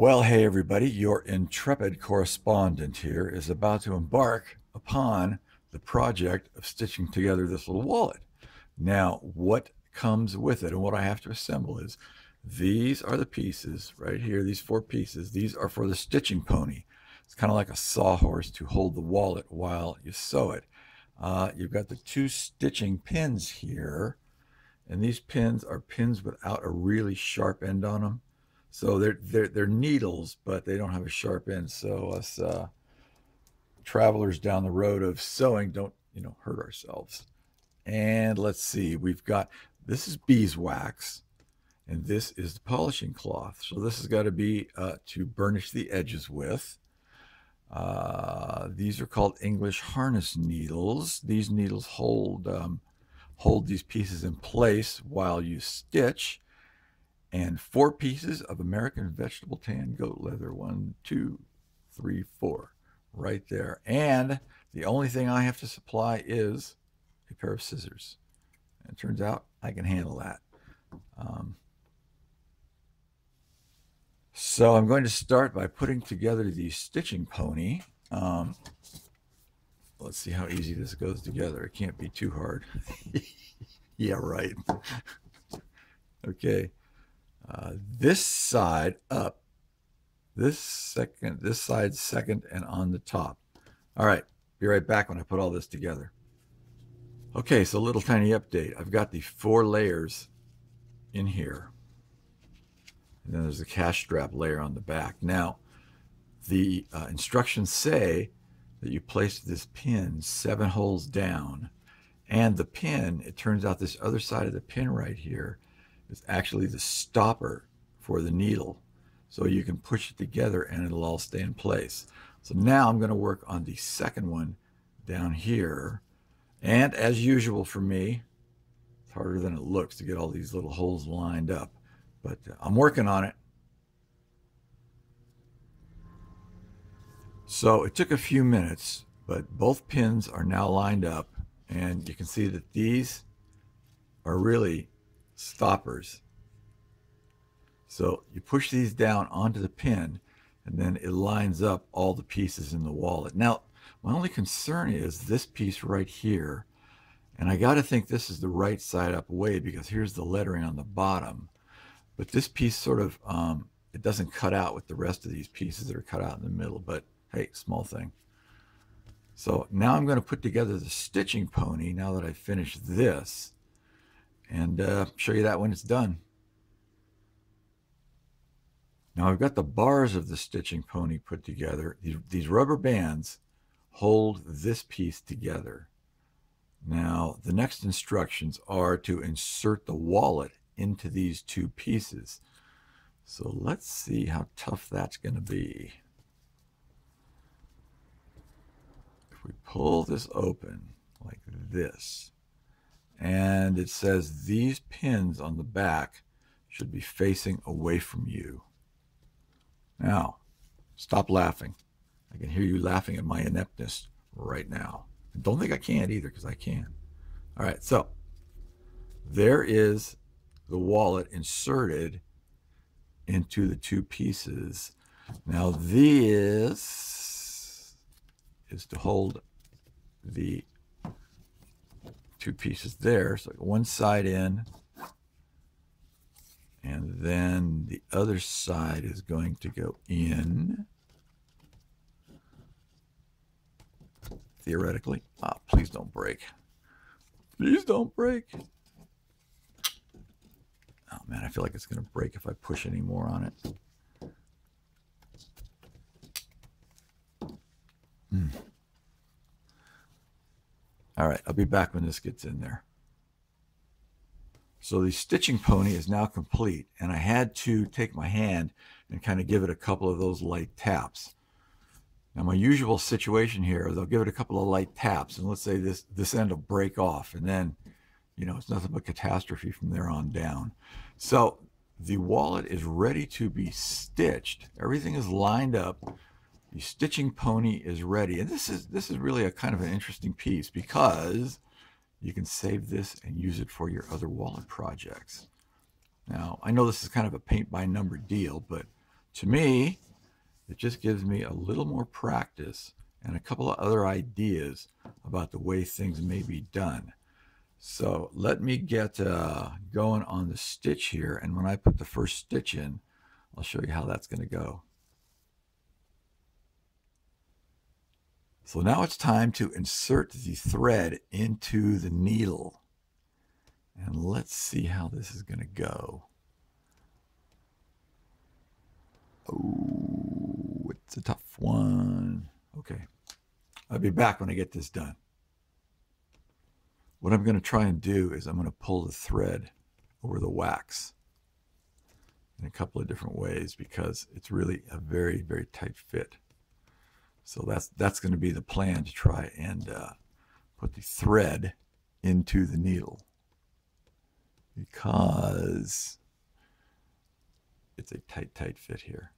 Well, hey everybody, your intrepid correspondent here is about to embark upon the project of stitching together this little wallet. Now, what comes with it and what I have to assemble is these are the pieces right here, these four pieces. These are for the stitching pony. It's kind of like a sawhorse to hold the wallet while you sew it. You've got the two stitching pins here, and these pins are pins without a really sharp end on them. So they're needles, but they don't have a sharp end. So us travelers down the road of sewing don't, hurt ourselves. And let's see, this is beeswax, and this is the polishing cloth. So this has got to be to burnish the edges with. These are called English harness needles. These needles hold these pieces in place while you stitch. And 4 pieces of American vegetable tan goat leather. 1, 2, 3, 4, right there. And the only thing I have to supply is a pair of scissors. And it turns out I can handle that. So I'm going to start by putting together the stitching pony. Let's see how easy this goes together. It can't be too hard. Yeah, right. Okay. This side up, this side second, and on the top. All right, be right back when I put all this together. Okay, so a little tiny update. I've got the 4 layers in here. And then there's a cash strap layer on the back. Now, the instructions say that you place this pin 7 holes down. And the pin, it turns out this other side of the pin right here is actually the stopper for the needle. So you can push it together and it'll all stay in place. So now I'm going to work on the second one down here. And as usual for me, it's harder than it looks to get all these little holes lined up. But I'm working on it. So it took a few minutes, but both pins are now lined up. And you can see that these are really stoppers. So you push these down onto the pin, and then it lines up all the pieces in the wallet. Now, my only concern is this piece right here, and I got to think this is the right side up way because here's the lettering on the bottom. But this piece sort of, it doesn't cut out with the rest of these pieces that are cut out in the middle, but hey, small thing. So now I'm going to put together the stitching pony now that I've finished this, and show you that when it's done. Now I've got the bars of the stitching pony put together. These rubber bands hold this piece together. Now the next instructions are to insert the wallet into these 2 pieces. So let's see how tough that's going to be. If we pull this open like this, and it says these pins on the back should be facing away from you. Now, stop laughing. I can hear you laughing at my ineptness right now. And don't think I can't either, because I can. All right, so there is the wallet inserted into the 2 pieces. Now this is to hold the 2 pieces there. So one side in, and then the other side is going to go in. Theoretically. Please don't break. Please don't break. Oh man, I feel like it's going to break if I push any more on it. All right, I'll be back when this gets in there. So the stitching pony is now complete, and I had to take my hand and kind of give it a couple of those light taps. Now my usual situation here, they'll give it a couple of light taps, and let's say this end will break off, and then, it's nothing but catastrophe from there on down. So the wallet is ready to be stitched. Everything is lined up. The stitching pony is ready. And this is really a kind of an interesting piece because you can save this and use it for your other wallet projects. Now, I know this is kind of a paint by number deal, but To me, it just gives me a little more practice and a couple of other ideas about the way things may be done. So let me get going on the stitch here, and when I put the first stitch in, I'll show you how that's going to go. So now it's time to insert the thread into the needle. And let's see how this is going to go. Oh, it's a tough one. Okay, I'll be back when I get this done. What I'm going to try and do is I'm going to pull the thread over the wax in a couple of different ways because it's really a very, very tight fit. So that's going to be the plan, to try and put the thread into the needle, because it's a tight, tight fit here.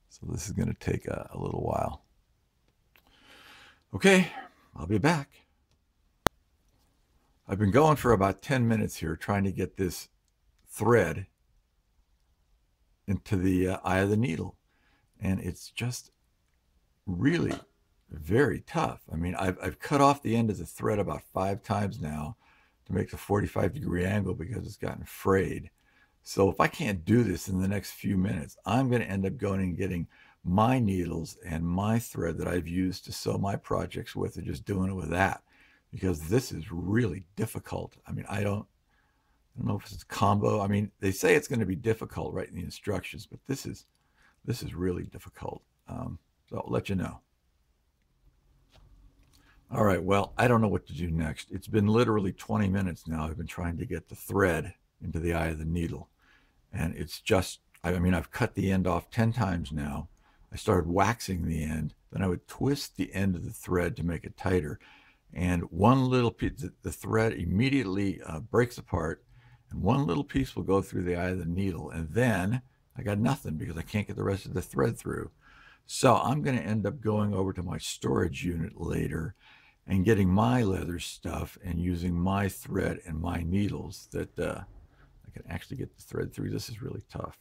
So this is going to take a little while. Okay, I'll be back. I've been going for about 10 minutes here trying to get this thread into the eye of the needle, and it's just really very tough. I mean, I've cut off the end of the thread about 5 times now to make the 45-degree angle because it's gotten frayed. So if I can't do this in the next few minutes, I'm going to end up going and getting my needles and my thread that I've used to sew my projects with, and just doing it with that, because this is really difficult. I mean, I don't know if it's a combo. I mean, they say it's going to be difficult right in the instructions, but this is really difficult. So I'll let you know. All right, well, I don't know what to do next. It's been literally 20 minutes now. I've been trying to get the thread into the eye of the needle. And it's just, I mean, I've cut the end off 10 times now. I started waxing the end. Then I would twist the end of the thread to make it tighter. And one little piece, the thread immediately breaks apart. And one little piece will go through the eye of the needle. And then I got nothing because I can't get the rest of the thread through. So I'm going to end up going over to my storage unit later and getting my leather stuff and using my thread and my needles that I can actually get the thread through. This is really tough.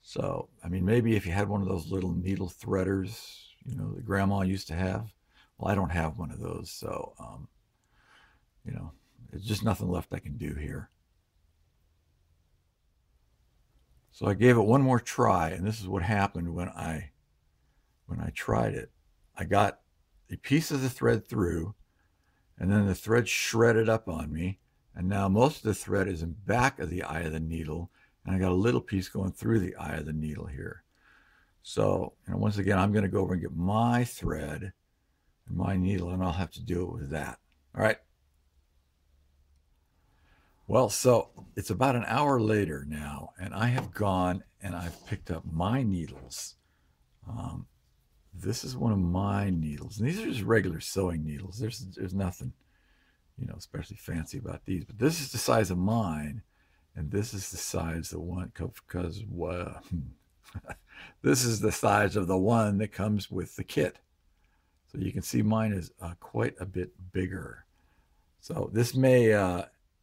So, I mean, maybe if you had one of those little needle threaders, you know, that grandma used to have. Well, I don't have one of those. So, you know, there's just nothing left I can do here. So I gave it one more try, and this is what happened when I tried it. I got a piece of the thread through, and then the thread shredded up on me, and now most of the thread is in back of the eye of the needle, and I got a little piece going through the eye of the needle here. So, you know, once again, I'm going to go over and get my thread and my needle, and I'll have to do it with that. All right. Well, so it's about an hour later now, and I have gone and I've picked up my needles. This is one of my needles, and these are just regular sewing needles. There's nothing, you know, especially fancy about these. But this is the size of mine, and this is the size of one, because this is the size of the one that comes with the kit. So you can see mine is quite a bit bigger. So this may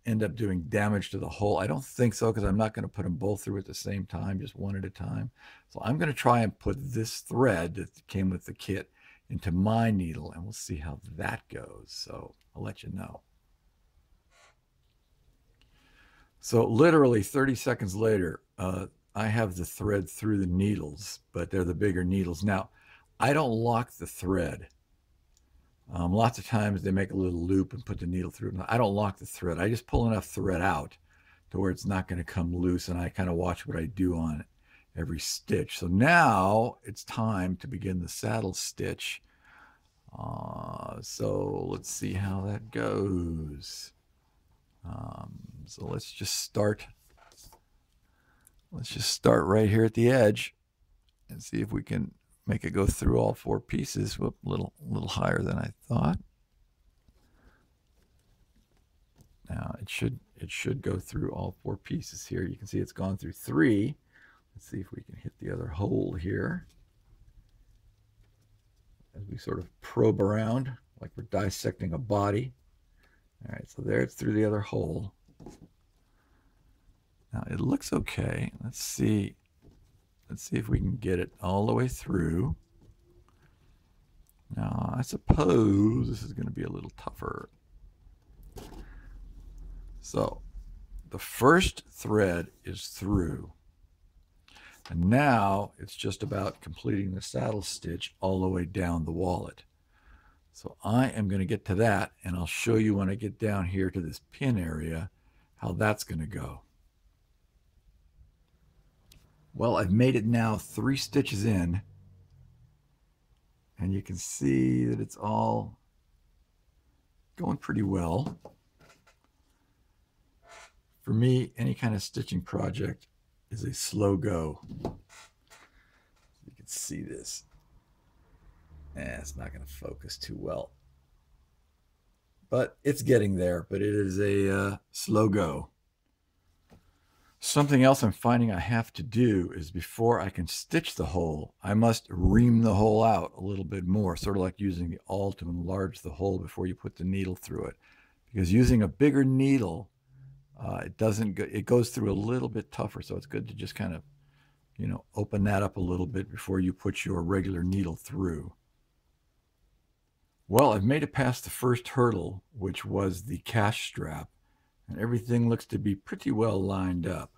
end up doing damage to the hole. I don't think so, because I'm not going to put them both through at the same time, just one at a time. So I'm going to try and put this thread that came with the kit into my needle, and we'll see how that goes. So I'll let you know. So literally 30 seconds later, I have the thread through the needles, but they're the bigger needles. Now, I don't lock the thread. Lots of times they make a little loop and put the needle through. I don't lock the thread. I just pull enough thread out to where it's not going to come loose, and I kind of watch what I do on every stitch. So now it's time to begin the saddle stitch. So let's see how that goes. So let's just start right here at the edge and see if we can make it go through all 4 pieces. Whoop, a little higher than I thought. Now it should go through all 4 pieces here. You can see it's gone through 3. Let's see if we can hit the other hole here as we sort of probe around like we're dissecting a body. All right, so there it's through the other hole. Now it looks okay. Let's see if we can get it all the way through. Now I suppose this is going to be a little tougher. So the first thread is through. And now it's just about completing the saddle stitch all the way down the wallet. So I am going to get to that, and I'll show you when I get down here to this pin area how that's going to go. Well, I've made it now 3 stitches in, and you can see that it's all going pretty well. For me, any kind of stitching project is a slow go. You can see this. It's not going to focus too well. But it's getting there, but it is a slow go. Something else I'm finding I have to do is before I can stitch the hole, I must ream the hole out a little bit more, sort of like using the awl to enlarge the hole before you put the needle through it. Because using a bigger needle, it goes through a little bit tougher, so it's good to just kind of, open that up a little bit before you put your regular needle through. Well, I've made it past the first hurdle, which was the cash strap, and everything looks to be pretty well lined up.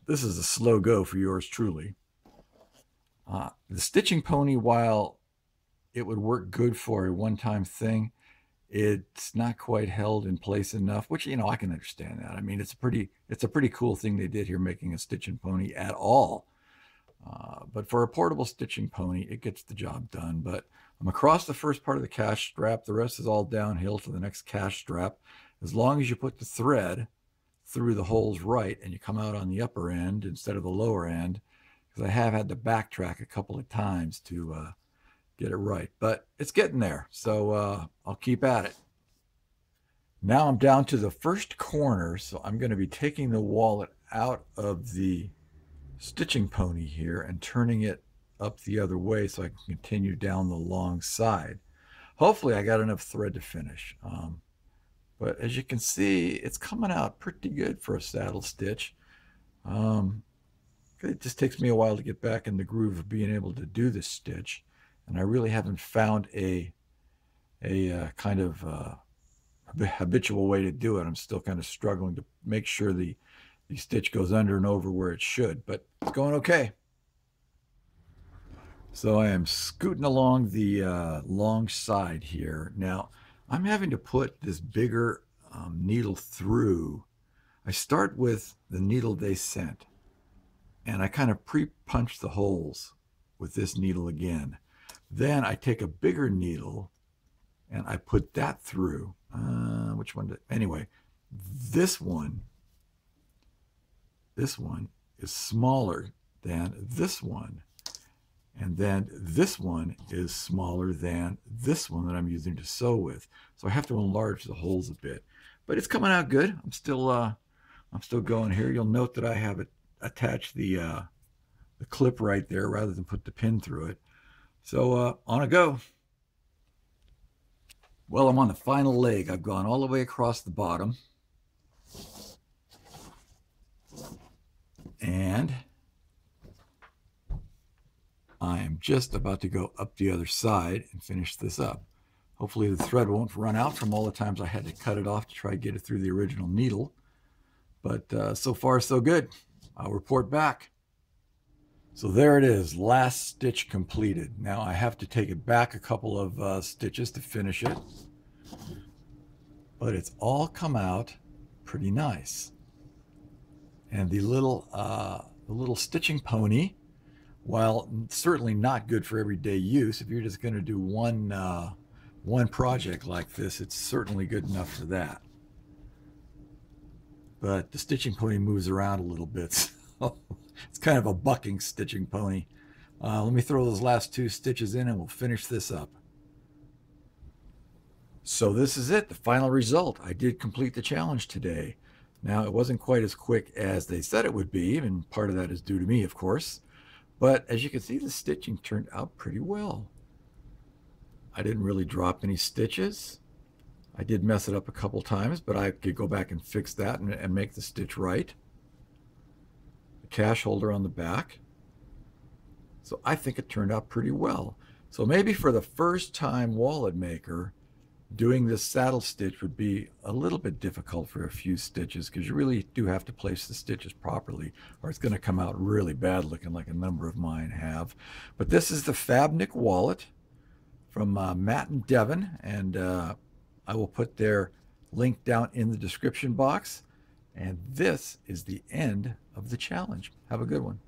This is a slow go for yours truly. The stitching pony, while it would work good for a one-time thing, it's not quite held in place enough, which, I can understand that. I mean, it's a pretty cool thing they did here, making a stitching pony at all. But for a portable stitching pony, it gets the job done. But I'm across the first part of the cash strap. The rest is all downhill to the next cash strap. As long as you put the thread through the holes right and you come out on the upper end instead of the lower end, because I have had to backtrack a couple of times to get it right. But it's getting there, so I'll keep at it. Now I'm down to the first corner, so I'm going to be taking the wallet out of the stitching pony here and turning it up the other way so I can continue down the long side. Hopefully I got enough thread to finish. But as you can see, it's coming out pretty good for a saddle stitch. It just takes me a while to get back in the groove of being able to do this stitch, and I really haven't found a kind of habitual way to do it. I'm still kind of struggling to make sure the stitch goes under and over where it should, but it's going okay. So I am scooting along the long side here. Now I'm having to put this bigger needle through. I start with the needle they sent, and I kind of pre-punch the holes with this needle again. Then I take a bigger needle and I put that through. Which one? Anyway, this one is smaller than this one. And then this one is smaller than this one that I'm using to sew with. So I have to enlarge the holes a bit. But it's coming out good. I'm still going here. You'll note that I have attached the clip right there rather than put the pin through it. So on a go. Well, I'm on the final leg. I've gone all the way across the bottom. And I am just about to go up the other side and finish this up. Hopefully the thread won't run out from all the times I had to cut it off to try to get it through the original needle. But so far, so good. I'll report back. So there it is, last stitch completed. Now I have to take it back a couple of stitches to finish it. But it's all come out pretty nice. And the little stitching pony, while certainly not good for everyday use, if you're just going to do one project like this, it's certainly good enough for that. But the stitching pony moves around a little bit, so it's kind of a bucking stitching pony. Let me throw those last 2 stitches in and we'll finish this up. So this is it, the final result. I did complete the challenge today. Now, it wasn't quite as quick as they said it would be, and part of that is due to me, of course. But as you can see, the stitching turned out pretty well. I didn't really drop any stitches. I did mess it up a couple times, but I could go back and fix that and make the stitch right. The cash holder on the back. So I think it turned out pretty well. So maybe for the first time wallet maker, doing this saddle stitch would be a little bit difficult for a few stitches because you really do have to place the stitches properly or it's going to come out really bad looking like a number of mine have. But this is the Fabnik wallet from Matt and Devin, and I will put their link down in the description box. And this is the end of the challenge. Have a good one.